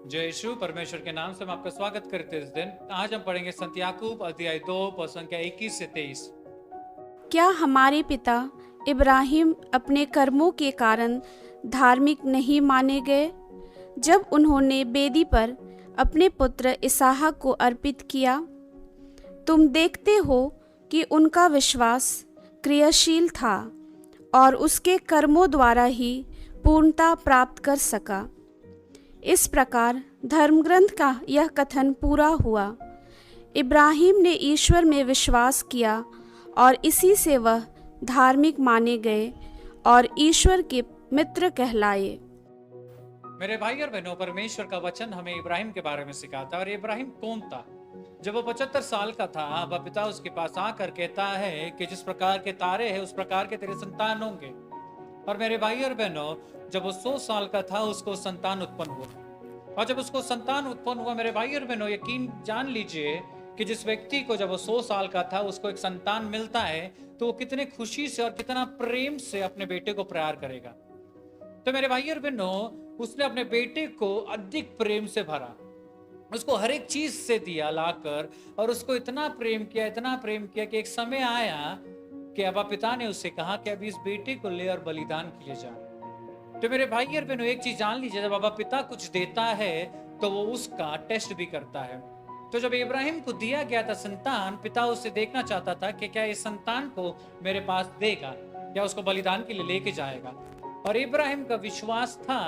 जय यीशु। परमेश्वर के नाम से हम आपका स्वागत करते हैं इस दिन। आज हम पढ़ेंगे संत याकूब अध्याय 2 पद संख्या 21 से 23। क्या हमारे पिता इब्राहिम अपने कर्मों के कारण धार्मिक नहीं माने गए जब उन्होंने वेदी पर अपने पुत्र इसहाक को अर्पित किया? तुम देखते हो कि उनका विश्वास क्रियाशील था और उसके कर्मों द्वारा ही पूर्णता प्राप्त कर सका। इस प्रकार धर्मग्रंथ का यह कथन पूरा हुआ, इब्राहिम ने ईश्वर में विश्वास किया और इसी से वह धार्मिक माने गए और ईश्वर के मित्र कहलाए। मेरे भाई और बहनों, परमेश्वर का वचन हमें इब्राहिम के बारे में सिखाता है। और इब्राहिम कौन था? जब वो 75 साल का था, वह पिता उसके पास आकर कहता है कि जिस प्रकार के तारे हैं उस प्रकार के तेरे संतान होंगे। और मेरे भाई और बहनों, जब वो 100 साल का था उसको संतान उत्पन्न हुआ। और जब उसको संतान उत्पन्न हुआ, मेरे भाई और बहनों, यकीन जान लीजिए कि जिस व्यक्ति को जब वो 100 साल का था उसको एक संतान मिलता है तो वो कितने खुशी से और कितना प्रेम से अपने बेटे को प्यार करेगा। तो मेरे भाई और बहनों, उसने अपने बेटे को अधिक प्रेम से भरा, उसको हर एक चीज से दिया लाकर, और उसको इतना प्रेम किया कि एक समय आया कि अब्बा पिता ने उससे कहा कि अब इस बेटे को ले और बलिदान के लिए जा। तो मेरे भाई और बहनों, एक चीज जान लीजिए, जब अब्बा पिता कुछ देता है तो वो उसका टेस्ट भी करता है। तो जब इब्राहिम को दिया गया था संतान, पिता उससे देखना चाहता था कि क्या इस संतान को मेरे पास देगा, क्या उसको बलिदान के लिए लेके जाएगा। और इब्राहिम का विश्वास था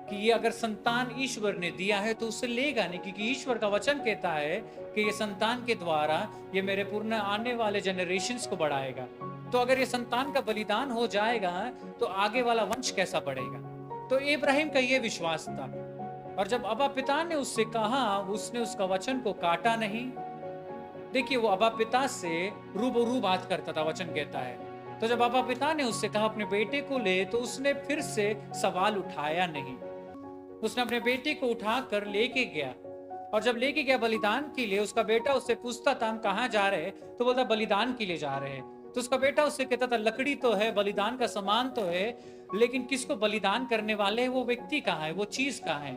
कि ये अगर संतान ईश्वर ने दिया है तो उससे लेगा नहीं, क्योंकि ईश्वर का वचन कहता है कि ये संतान के द्वारा ये मेरे पूर्ण आने वाले जनरेशंस को बढ़ाएगा। तो अगर ये संतान का बलिदान हो जाएगा तो आगे वाला वंश कैसा बढ़ेगा। तो इब्राहिम का ये विश्वास था। और जब अब्बा पिता ने उससे कहा, उसने उसका वचन को काटा नहीं। देखिए, वो अब्बा पिता से रूबरू बात करता था, वचन कहता है। तो जब अब्बा पिता ने उससे कहा अपने बेटे को ले, तो उसने फिर से सवाल उठाया नहीं। उसने अपने बेटे को उठाकर लेके गया, और जब लेके गया बलिदान के लिए, उसका बेटा उससे पूछता था हम कहाँ जा रहे हैं, तो बोलता बलिदान के लिए जा रहे हैं। तो उसका बेटा उससे कहता था लकड़ी तो है, बलिदान का सामान तो है, लेकिन किसको बलिदान करने वाले हैं, वो व्यक्ति कहाँ है, वो चीज कहाँ है।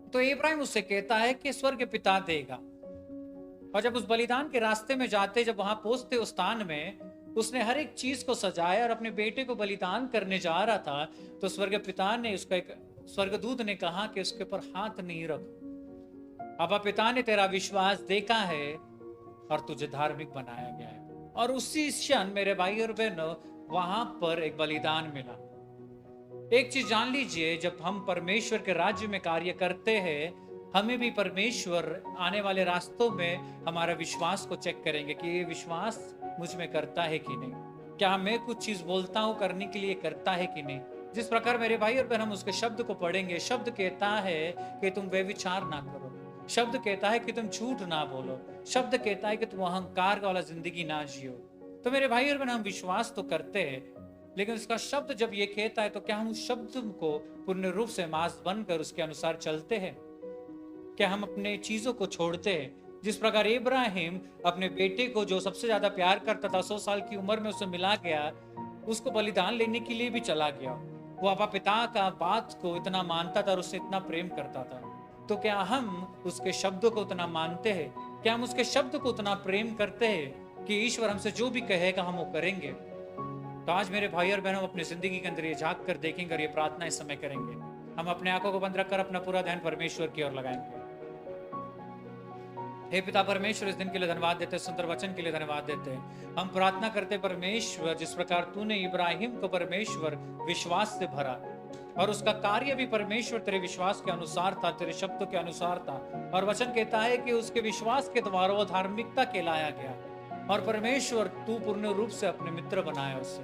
तो इब्राहिम उससे कहता है कि स्वर्ग पिता देगा। और जब उस बलिदान के रास्ते में जाते, जब वहां पहुंचते उस स्थान में, उसने हर एक चीज को सजाया और अपने बेटे को बलिदान करने जा रहा था। तो स्वर्ग पिता ने उसका एक स्वर्गदूत ने कहा कि उसके ऊपर हाथ नहीं रख, अब्बा पिता ने तेरा विश्वास देखा है और तुझे धार्मिक बनाया गया है। और उसी क्षण मेरे भाई और बहनों, वहां पर एक बलिदान मिला। एक चीज जान लीजिए, जब हम परमेश्वर के राज्य में कार्य करते हैं, हमें भी परमेश्वर आने वाले रास्तों में हमारा विश्वास को चेक करेंगे कि ये विश्वास मुझ में करता है कि नहीं, क्या मैं कुछ चीज बोलता हूं करने के लिए करता है कि नहीं। जिस प्रकार मेरे भाई और बहन हम उसके शब्द को पढ़ेंगे, शब्द कहता है कि तुम व्यभिचार ना करो, शब्द कहता है कि तुम झूठ ना बोलो, शब्द कहता है कि तुम अहंकार वाला जिंदगी ना जियो। तो मेरे भाई और बहन, हम विश्वास तो करते हैं, लेकिन उसका शब्द जब ये कहता है तो क्या हम उस शब्द को पूर्ण रूप से मांस बनकर उसके अनुसार चलते हैं? क्या हम अपने चीजों को छोड़ते हैं? जिस प्रकार इब्राहिम अपने बेटे को जो सबसे ज्यादा प्यार करता था, 100 साल की उम्र में उसे मिला गया, उसको बलिदान लेने के लिए भी चला गया। वो अपना पिता का बात को इतना मानता था और उससे इतना प्रेम करता था। तो क्या हम उसके शब्दों को उतना मानते हैं? क्या हम उसके शब्द को उतना प्रेम करते हैं कि ईश्वर हमसे जो भी कहेगा हम वो करेंगे? तो आज मेरे भाई और बहनों, अपनी जिंदगी के अंदर ये झांक कर देखेंगे और ये प्रार्थना इस समय करेंगे। हम अपने आंखों को बंद रखकर अपना पूरा ध्यान परमेश्वर की ओर लगाएंगे। हे पिता परमेश्वर, इस दिन के लिए धन्यवाद देते, सुंदर वचन के लिए धन्यवाद देते। हम प्रार्थना करते परमेश्वर, जिस प्रकार तूने इब्राहिम को परमेश्वर विश्वास से भरा और उसका कार्य भी परमेश्वर तेरे विश्वास के अनुसार था, तेरे शब्दों के अनुसार था। और वचन कहता है कि उसके विश्वास के द्वारा वो धार्मिकता कहलाया गया। और परमेश्वर तू पूर्ण रूप से अपने मित्र बनाया उससे।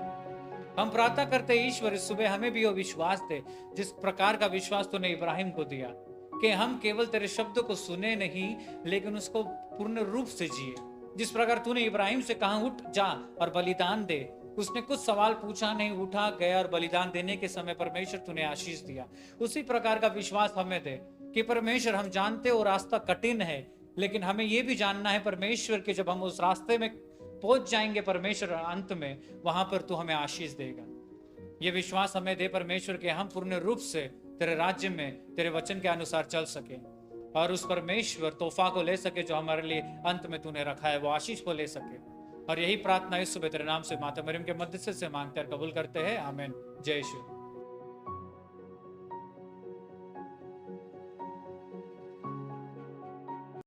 हम प्रार्थना करते ईश्वर, इस सुबह हमें भी वो विश्वास दे जिस प्रकार का विश्वास तूने इब्राहिम को दिया, कि हम केवल तेरे शब्द को सुने नहीं, लेकिन उसको पूर्ण रूप से जिए। जिस प्रकार तूने इब्राहिम से कहा उठ जा और बलिदान दे, उसने कुछ सवाल पूछा नहीं, उठा गया और बलिदान देने के समय परमेश्वर तूने आशीष दिया। उसी प्रकार का विश्वास हमें दे कि परमेश्वर, हम जानते वो रास्ता कठिन है, लेकिन हमें यह भी जानना है परमेश्वर कि जब हम उस रास्ते में पहुंच जाएंगे परमेश्वर, अंत में वहां पर तू हमें आशीष देगा। ये विश्वास हमें दे परमेश्वर के हम पूर्ण रूप से तेरे राज्य में तेरे वचन के अनुसार चल सके और उस परमेश्वर तोहफा को ले सके जो हमारे लिए अंत में तूने रखा है, वो आशीष को ले सके। और यही प्रार्थना इस सुबह तेरे नाम से माता मरियम के मध्यस्थता से मांगते और कबूल करते हैं। आमीन। जय यीशु।